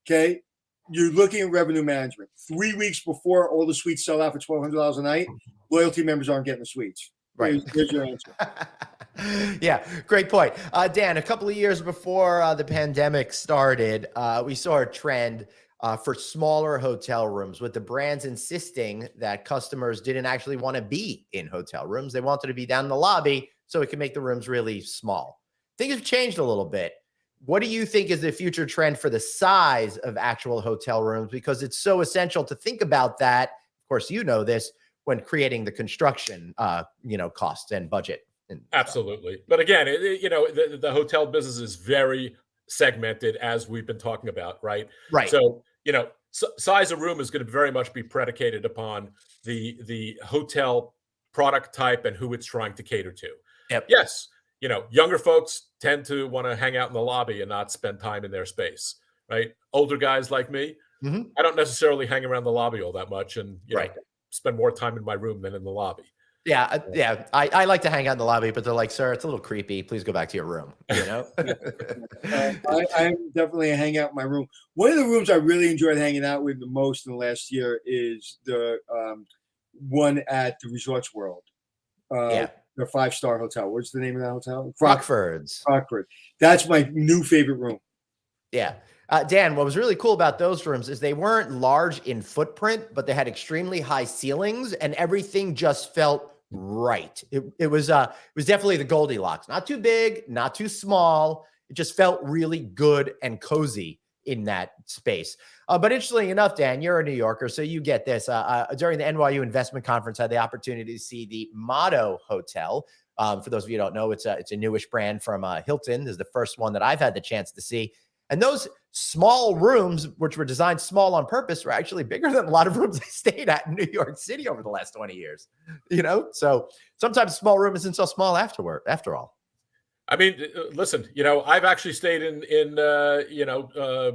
Okay. You're looking at revenue management. 3 weeks before all the suites sell out for $1,200 a night, loyalty members aren't getting the suites. Right. Here's your answer. Yeah, great point. Dan, a couple of years before the pandemic started, we saw a trend for smaller hotel rooms, with the brands insisting that customers didn't actually want to be in hotel rooms. They wanted to be down in the lobby so it could make the rooms really small. Things have changed a little bit. What do you think is the future trend for the size of actual hotel rooms? Because it's so essential to think about that. Of course, you know this when creating the construction, costs and budget. Absolutely. But again, the hotel business is very segmented, as we've been talking about, right? Right. So, size of room is going to very much be predicated upon the hotel product type and who it's trying to cater to. Yep. Yes, younger folks tend to want to hang out in the lobby and not spend time in their space, right? Older guys like me, I don't necessarily hang around the lobby all that much, and spend more time in my room than in the lobby. Yeah. I like to hang out in the lobby, but they're like, sir, it's a little creepy. Please go back to your room. I'm definitely a hangout in my room. One of the rooms I really enjoyed hanging out with the most in the last year is the one at the Resorts World. The 5-star hotel. What's the name of that hotel? Crockford's. Crockford. That's my new favorite room. Yeah. Dan, what was really cool about those rooms is they weren't large in footprint, but they had extremely high ceilings and everything just felt right. It was definitely the Goldilocks. Not too big, not too small. It just felt really good and cozy in that space. But interestingly enough, Dan, you're a New Yorker, so you get this. During the NYU Investment Conference, I had the opportunity to see the Motto Hotel. For those of you who don't know, it's a newish brand from Hilton. This is the first one that I've had the chance to see. And those small rooms, which were designed small on purpose, were actually bigger than a lot of rooms I stayed at in New York City over the last 20 years. So sometimes small room isn't so small after all. I mean, listen, I've actually stayed in a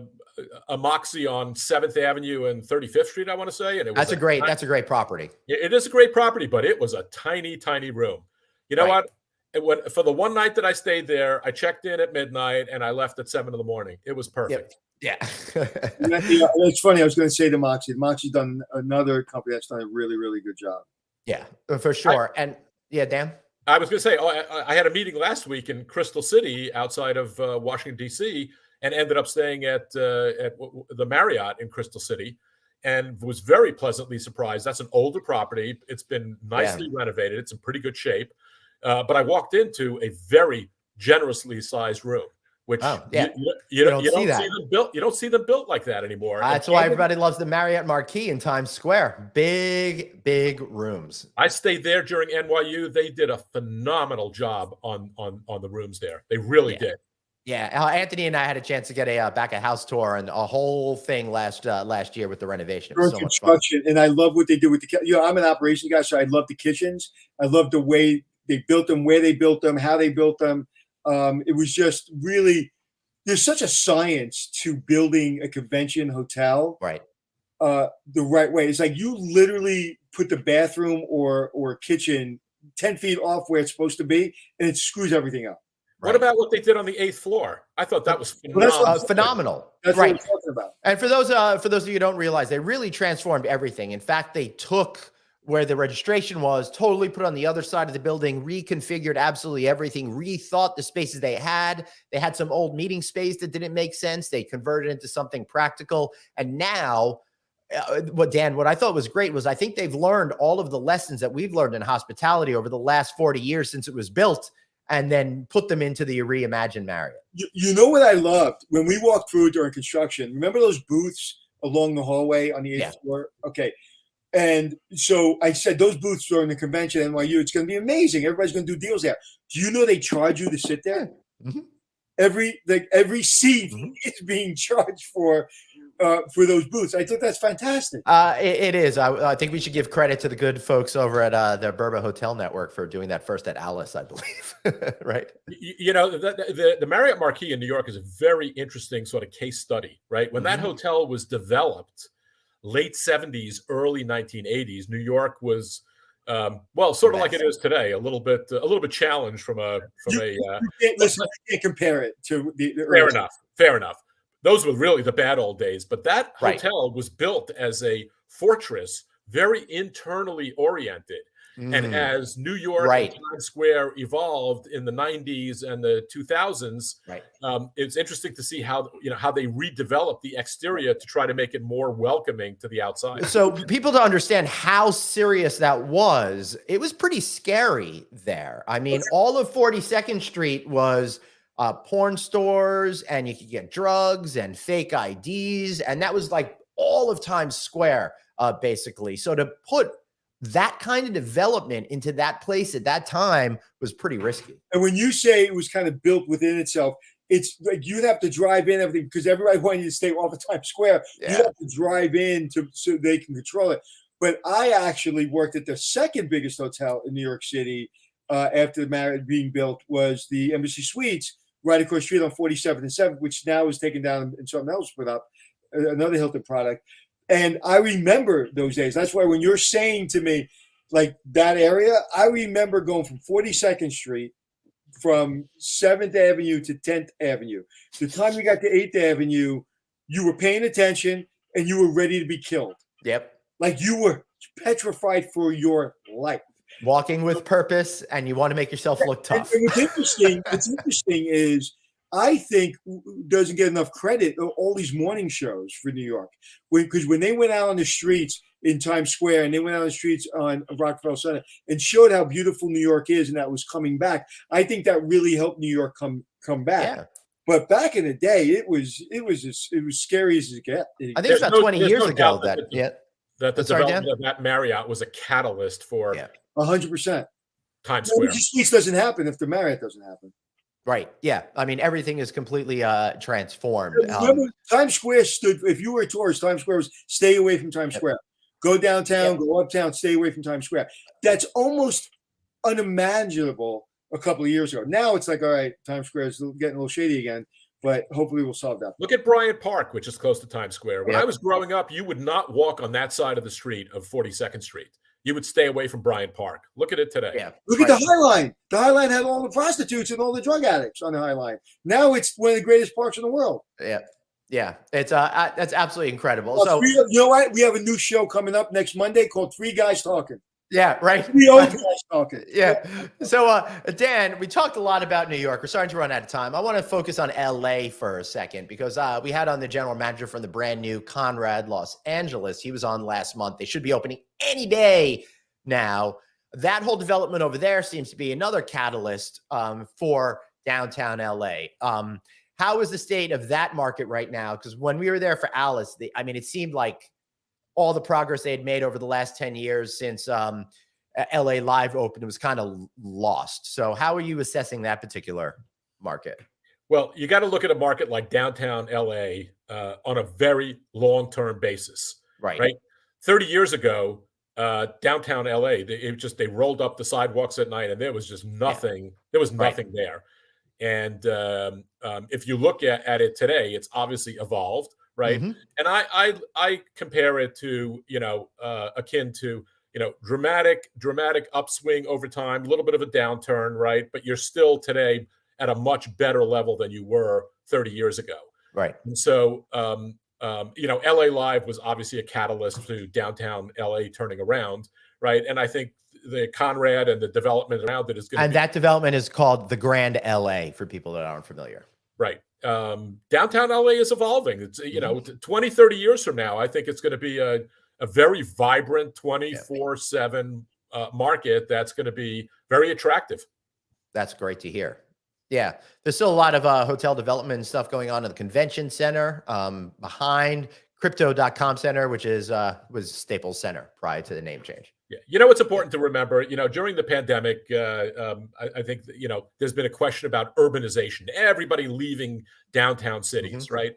Moxie on 7th Avenue and 35th Street, I want to say. And that's a great property. It is a great property, but it was a tiny, tiny room. You know what? For the one night that I stayed there, I checked in at midnight and I left at 7 a.m. It was perfect. Yeah. It's funny. I was going to say to Moxie. Moxie's done another company that's done a really, really good job. Yeah, for sure. Dan? I was going to say, I had a meeting last week in Crystal City outside of Washington, D.C., and ended up staying at the Marriott in Crystal City and was very pleasantly surprised. That's an older property. It's been nicely renovated. It's in pretty good shape. But I walked into a very generously sized room, which you don't see them built. You don't see them built like that anymore. That's why everybody loves the Marriott Marquis in Times Square. Big, big rooms. I stayed there during NYU. They did a phenomenal job on the rooms there. They really did. Yeah, Anthony and I had a chance to get a back a house tour and a whole thing last year with the renovation. It was so much fun. And I love what they do with the. I'm an operation guy, so I love the kitchens. I love the way they built them, where they built them, how they built them. It was just really. There's such a science to building a convention hotel, right? The right way. It's like you literally put the bathroom or kitchen 10 feet off where it's supposed to be, and it screws everything up. What about what they did on the 8th floor? I thought that was phenomenal. Phenomenal. That's what I'm talking about. And for those of you who don't realize, they really transformed everything. In fact, they took where the registration was, totally put on the other side of the building, reconfigured absolutely everything, rethought the spaces they had. They had some old meeting space that didn't make sense. They converted it into something practical. And now, what I thought was great was I think they've learned all of the lessons that we've learned in hospitality over the last 40 years since it was built, and then put them into the reimagined Marriott. You know what I loved? When we walked through during construction, remember those booths along the hallway on the 8th floor? Okay. And so I said, those booths during the convention at NYU, it's going to be amazing. Everybody's going to do deals there. Do you know they charge you to sit there? Mm-hmm. Every seat is being charged for those booths. I think that's fantastic. It is. I think we should give credit to the good folks over at the Burba Hotel Network for doing that first at Alice, I believe. Right. The Marriott Marquis in New York is a very interesting sort of case study, right? When that hotel was developed, late 70s, early 1980s, New York was sort of like it is today, a little bit challenged from a. You can't compare it to the Fair enough. Those were really the bad old days. But that hotel was built as a fortress, very internally oriented. And as New York and Times Square evolved in the 90s and the 2000s, it's interesting to see how they redeveloped the exterior to try to make it more welcoming to the outside. So people to understand how serious that was, it was pretty scary there. I mean, all of 42nd Street was porn stores, and you could get drugs and fake IDs, and that was like all of Times Square, basically. So to put that kind of development into that place at that time was pretty risky. And when you say it was kind of built within itself, it's like you'd have to drive in everything because everybody wanted you to stay off of Times Square. Yeah. You have to drive in so they can control it. But I actually worked at the second biggest hotel in New York City after the Marriott being built, was the Embassy Suites right across the street on 47th and 7th, which now is taken down and something else put up, another Hilton product. And I remember those days. That's why when you're saying to me, like that area, I remember going from 42nd Street, from 7th Avenue to 10th Avenue. The time you got to 8th Avenue, you were paying attention and you were ready to be killed. Yep. Like you were petrified for your life. Walking with purpose, and you want to make yourself look tough. And what's interesting is, I think doesn't get enough credit, all these morning shows for New York. Because when they went out on the streets in Times Square and they went out on the streets on Rockefeller Center and showed how beautiful New York is and that was coming back, I think that really helped New York come back. Yeah. But back in the day, it was scary as it get. I think it's about 20 years ago that the development of that Marriott was a catalyst for 100%. Times Square. The streets doesn't happen if the Marriott doesn't happen. Right. Yeah. I mean, everything is completely transformed. Remember, Times Square stood, if you were a tourist, Times Square was stay away from Times Square. Go downtown, go uptown, stay away from Times Square. That's almost unimaginable a couple of years ago. Now it's like, all right, Times Square is getting a little shady again, but hopefully we'll solve that. Look at Bryant Park, which is close to Times Square. When I was growing up, you would not walk on that side of the street of 42nd Street. You would stay away from Bryant Park. Look at it today. Yeah. Look at the High Line. The High Line had all the prostitutes and all the drug addicts on the High Line. Now it's one of the greatest parks in the world. Yeah. Yeah. It's that's absolutely incredible. Well, so you know what? We have a new show coming up next Monday called Three Guys Talking. Yeah, right. 3 old guys talking. Yeah. So, Dan, we talked a lot about New York. We're starting to run out of time. I want to focus on LA for a second because we had on the general manager from the brand new Conrad Los Angeles. He was on last month. They should be opening any day now. That whole development over there seems to be another catalyst for downtown LA. How is the state of that market right now? Because when we were there for Alice, it seemed like all the progress they had made over the last 10 years since LA Live opened was kind of lost. So how are you assessing that particular market? Well, you got to look at a market like downtown LA on a very long-term basis, right? 30 years ago, downtown LA, they rolled up the sidewalks at night and there was just nothing. Yeah. There was nothing there. And if you look at it today, it's obviously evolved. Right. Mm-hmm. And I compare it to, akin to, dramatic upswing over time, a little bit of a downturn. Right. But you're still today at a much better level than you were 30 years ago. Right. And so, LA Live was obviously a catalyst to downtown LA turning around. Right. And I think the Conrad and the development around it is going to that development is called the Grand LA for people that aren't familiar. Right. Downtown LA is evolving. It's, 20, 30 years from now, I think it's going to be a very vibrant 24/7 market that's going to be very attractive. That's great to hear. Yeah. There's still a lot of hotel development and stuff going on in the convention center behind Crypto.com Center, which was Staples Center prior to the name change. Yeah. It's important to remember, during the pandemic, I think, there's been a question about urbanization, everybody leaving downtown cities, right?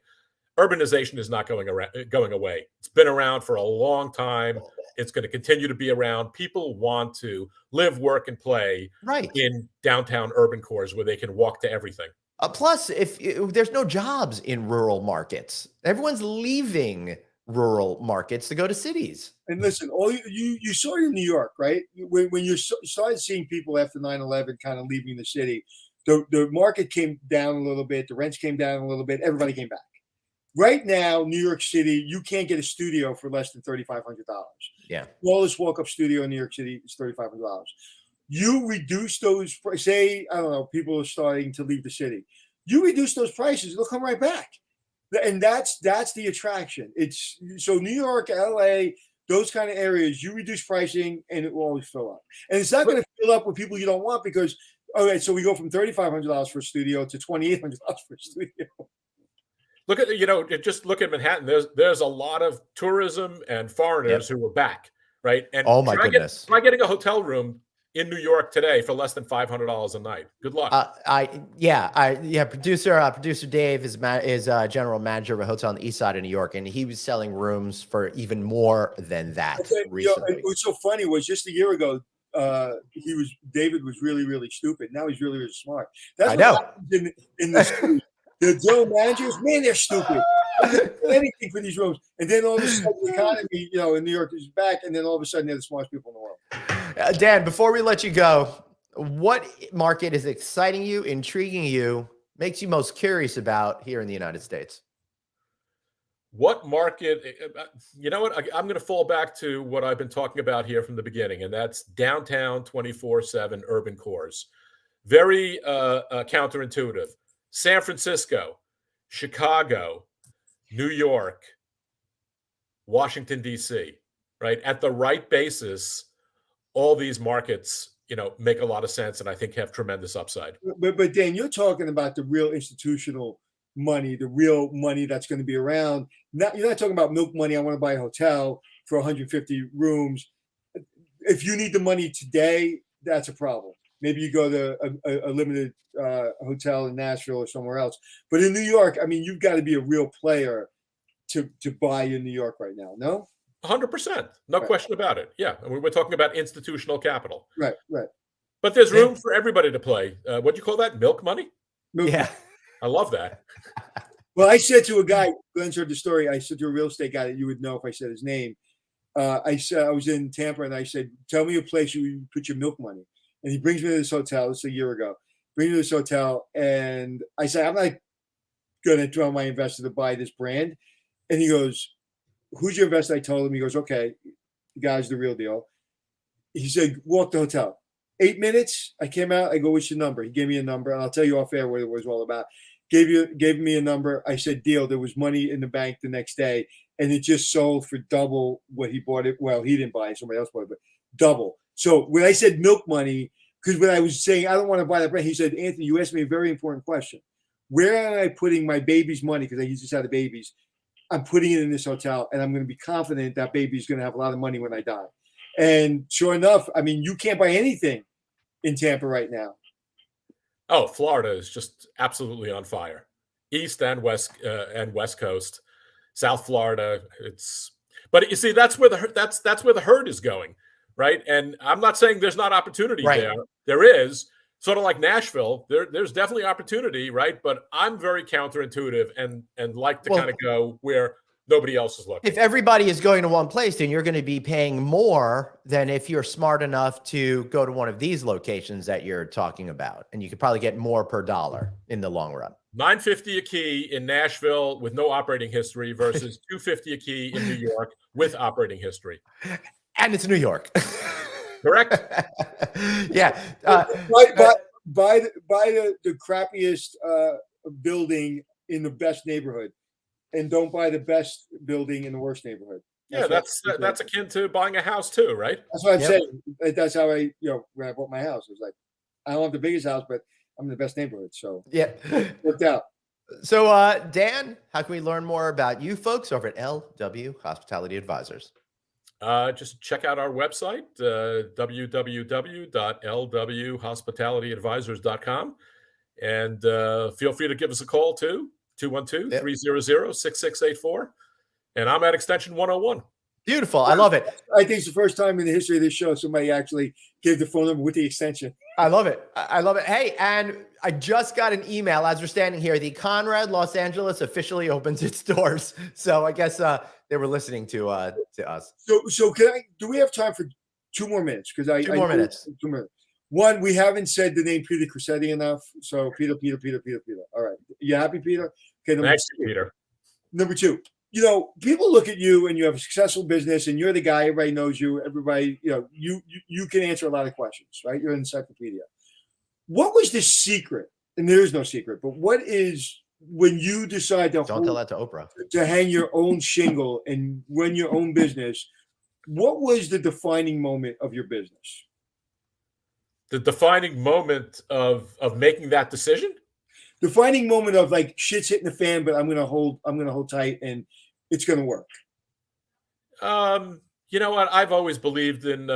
Urbanization is not going away. It's been around for a long time. It's going to continue to be around. People want to live, work, and play in downtown urban cores where they can walk to everything. Plus, if there's no jobs in rural markets, everyone's leaving rural markets to go to cities. And listen, all you saw it in New York, right? When you started seeing people after 9/11 kind of leaving the city, the market came down a little bit, the rents came down a little bit, everybody came back. Right now, New York City, you can't get a studio for less than $3,500. Yeah. Smallest walk-up studio in New York City is $3,500. You reduce those, say, I don't know, people are starting to leave the city. You reduce those prices, they'll come right back. And that's the attraction. It's so New York, LA, those kind of areas, you reduce pricing and it will always fill up. And it's not going to fill up with people you don't want because, all right, so we go from $3,500 for a studio to $2,800 for a studio. Look at, just look at Manhattan. There's a lot of tourism and foreigners who are back, right? And oh my goodness, try getting a hotel room in New York today for less than $500 a night. Good luck. Producer Dave is general manager of a hotel on the east side of New York, and he was selling rooms for even more than that recently. It was so funny was just a year ago. David was really, really stupid. Now he's really, really smart. That's what happens in the city. The general managers, man, they're stupid. Anything for these rooms, and then all of a sudden, the economy, in New York is back, and then all of a sudden, they're the smartest people in the world. Dan, before we let you go, what market is exciting you, intriguing you, makes you most curious about here in the United States? What market? You know what? I'm going to fall back to what I've been talking about here from the beginning, and that's downtown 24/7 urban cores. Very counterintuitive. San Francisco, Chicago, New York, Washington, D.C., right? At the right basis, all these markets, make a lot of sense and I think have tremendous upside. But Dan, you're talking about the real institutional money, the real money that's going to be around. You're not talking about milk money. I want to buy a hotel for 150 rooms. If you need the money today, that's a problem. Maybe you go to a limited hotel in Nashville or somewhere else. But in New York, I mean, you've got to be a real player to buy in New York right now, no? 100%. No question about it. Yeah. And we're talking about institutional capital. Right. But there's room for everybody to play. What do you call that? Milk money? Milk money. I love that. Well, I said to a guy, Glenn's heard the story. I said to a real estate guy that you would know if I said his name. I said, I was in Tampa and I said, tell me a place you put your milk money. And he brings me to this hotel. This is a year ago. Brings me to this hotel. And I said, I'm not going to tell my investor to buy this brand. And he goes, who's your investor? I told him. He goes, okay, the guy's the real deal. He said, walk the hotel. 8 minutes. I came out. I go, what's your number? He gave me a number. And I'll tell you off air what it was all about. Gave me a number. I said, deal. There was money in the bank the next day. And it just sold for double what he bought it. Well, he didn't buy it. Somebody else bought it, but double. So when I said milk money, because when I was saying I don't want to buy that brand, he said, Anthony, you asked me a very important question. Where am I putting my baby's money? Because I just had babies. I'm putting it in this hotel, and I'm going to be confident that baby's going to have a lot of money when I die. And sure enough, I mean, you can't buy anything in Tampa right now. Oh, Florida is just absolutely on fire. East and West Coast, South Florida. But you see, that's where the herd is going. Right. And I'm not saying there's not opportunity there. There is, sort of like Nashville. There's definitely opportunity. Right. But I'm very counterintuitive and like to kind of go where nobody else is looking. If everybody is going to one place, then you're going to be paying more than if you're smart enough to go to one of these locations that you're talking about. And you could probably get more per dollar in the long run. $9.50 a key in Nashville with no operating history versus $2.50 a key in New York with operating history. And it's New York. Correct? Yeah. Buy the crappiest building in the best neighborhood, and don't buy the best building in the worst neighborhood. That's akin to buying a house too, right? That's what I'm saying. That's how I, when I bought my house, it was like, I don't have the biggest house, but I'm in the best neighborhood. So yeah, worked out. So Dan, how can we learn more about you folks over at LW Hospitality Advisors? Just check out our website, www.lwhospitalityadvisors.com. And feel free to give us a call too, 212-300-6684. And I'm at extension 101. Beautiful. I love it. I think it's the first time in the history of this show somebody actually gave the phone number with the extension. I love it. I love it. Hey, and I just got an email as we're standing here. The Conrad Los Angeles officially opens its doors. So I guess they were listening to us. So do we have time for 2 more minutes? Because 2 more minutes. 2 minutes. One, we haven't said the name Peter Cressetti enough. So Peter. All right. You happy, Peter? Okay. Thanks, Peter. Number two, people look at you and you have a successful business and you're the guy, everybody knows you, everybody, you can answer a lot of questions, right? You're an encyclopedia. What was the secret? And there is no secret, but what is when you decide to Don't tell that to Oprah. to hang your own shingle and run your own business? What was the defining moment of your business? The defining moment of making that decision? Defining moment of like shit's hitting the fan, but I'm gonna hold tight and it's gonna work. You know what? I've always believed in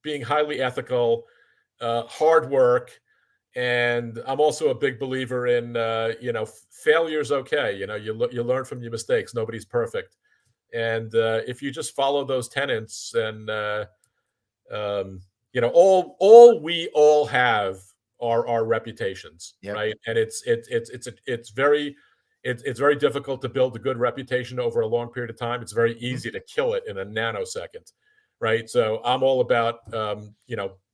being highly ethical, hard work, and I'm also a big believer in failure's okay. You learn from your mistakes. Nobody's perfect, and if you just follow those tenets, and all we all have are our reputations, Yep. right? And it's very difficult to build a good reputation over a long period of time. It's very easy to kill it in a nanosecond, right? So I'm all about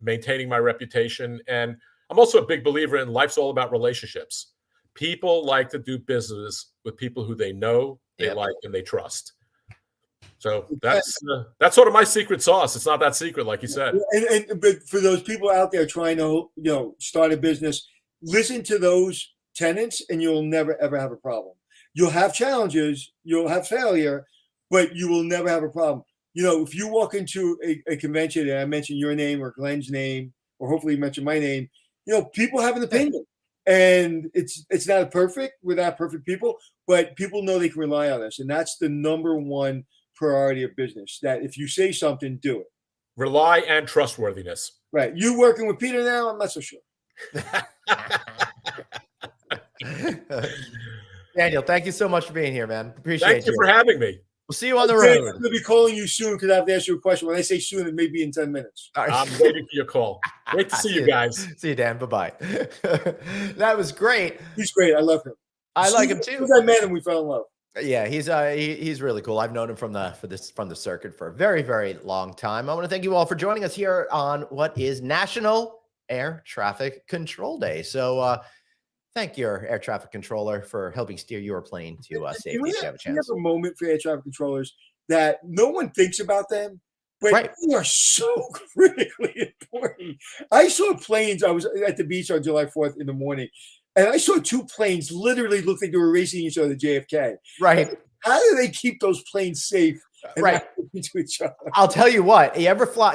maintaining my reputation, and I'm also a big believer in life's all about relationships. People like to do business with people who they know, they Yep. like, and they trust. So that's sort of my secret sauce. It's not that secret, like you said. But for those people out there trying to start a business, listen to those tenets, and you'll never ever have a problem. You'll have challenges, you'll have failure, but you will never have a problem. If you walk into a convention and I mention your name or Glenn's name, or hopefully you mention my name, people have an opinion, and it's not perfect. We're not perfect people, but people know they can rely on us, and that's the number one priority of business. That if you say something, do it. Rely and trustworthiness. Right. You working with Peter now? I'm not so sure. Daniel, thank you so much for being here, man. Appreciate Thank you for having me. We'll see you on the I'm road. going to be calling you soon because I have to ask you a question. When I say soon, it may be in 10 minutes. All right. I'm waiting for your call. Great to see you guys. See you, Dan. Bye-bye. That was great. He's great. I love him. I like him too. As I met him, we fell in love. Yeah, he's really cool. I've known him from the circuit for a very, very long time. I want to thank you all for joining us here on what is National Air Traffic Control Day. So thank your air traffic controller for helping steer your plane to safety. If you have a chance. We have a moment for air traffic controllers that no one thinks about them, but they are so critically important. I saw planes. I was at the beach on July 4th in the morning, and I saw two planes literally look like they were racing each other, JFK. Right. How do they keep those planes safe? Right. To each other? I'll tell you what, you ever fly,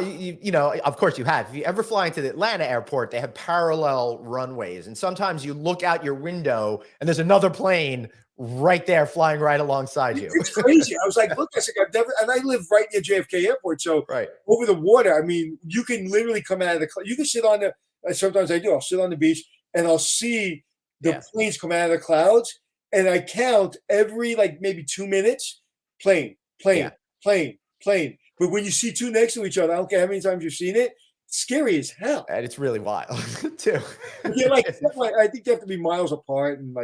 of course you have. If you ever fly into the Atlanta airport, they have parallel runways. And sometimes you look out your window and there's another plane right there flying right alongside you. It's crazy. I was like, look, I've never, and I live right near JFK Airport. So over the water, I mean, you can literally come out of you can sit on sometimes I do, I'll sit on the beach and I'll see the planes come out of the clouds. And I count every maybe 2 minutes, plane. But when you see two next to each other, I don't care how many times you've seen it, it's scary as hell. And it's really wild too. Yeah, I think they have to be miles apart and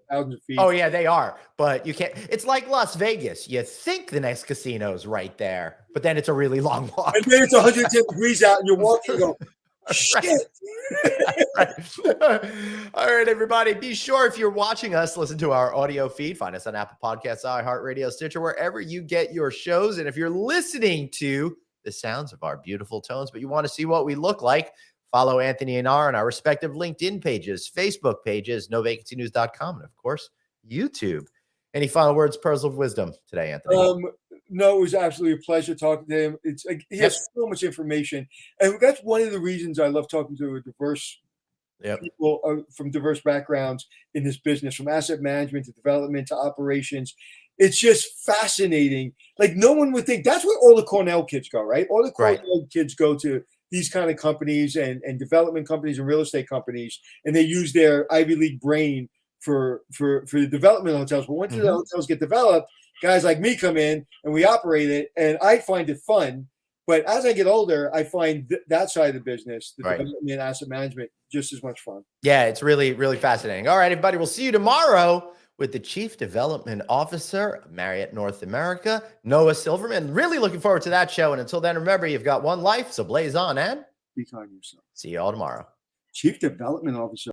thousands of feet. Oh yeah, they are. But you can't. It's like Las Vegas. You think the next casino's right there, but then it's a really long walk. And then it's 110 degrees out, and you're walking. You go, shit. All right, everybody. Be sure if you're watching us, listen to our audio feed. Find us on Apple Podcasts, iHeartRadio, Stitcher, wherever you get your shows. And if you're listening to the sounds of our beautiful tones, but you want to see what we look like, follow Anthony and R on our respective LinkedIn pages, Facebook pages, novacancynews.com, and of course, YouTube. Any final words, pearls of wisdom today, Anthony? No, it was absolutely a pleasure talking to him. It's he has so much information, and that's one of the reasons I love talking to diverse people from diverse backgrounds in this business, from asset management to development to operations. It's just fascinating. Like no one would think that's where all the Cornell kids go, right? All the Cornell kids go to these kind of companies and development companies and real estate companies, and they use their Ivy League brain for the development of hotels. But once the hotels get developed, guys like me come in and we operate it, and I find it fun. But as I get older, I find that side of the business, the development asset management, just as much fun. Yeah, it's really, really fascinating. All right, everybody, we'll see you tomorrow with the Chief Development Officer, Marriott North America, Noah Silverman. Really looking forward to that show. And until then, remember, you've got one life, so blaze on and be kind to yourself. See you all tomorrow. Chief Development Officer.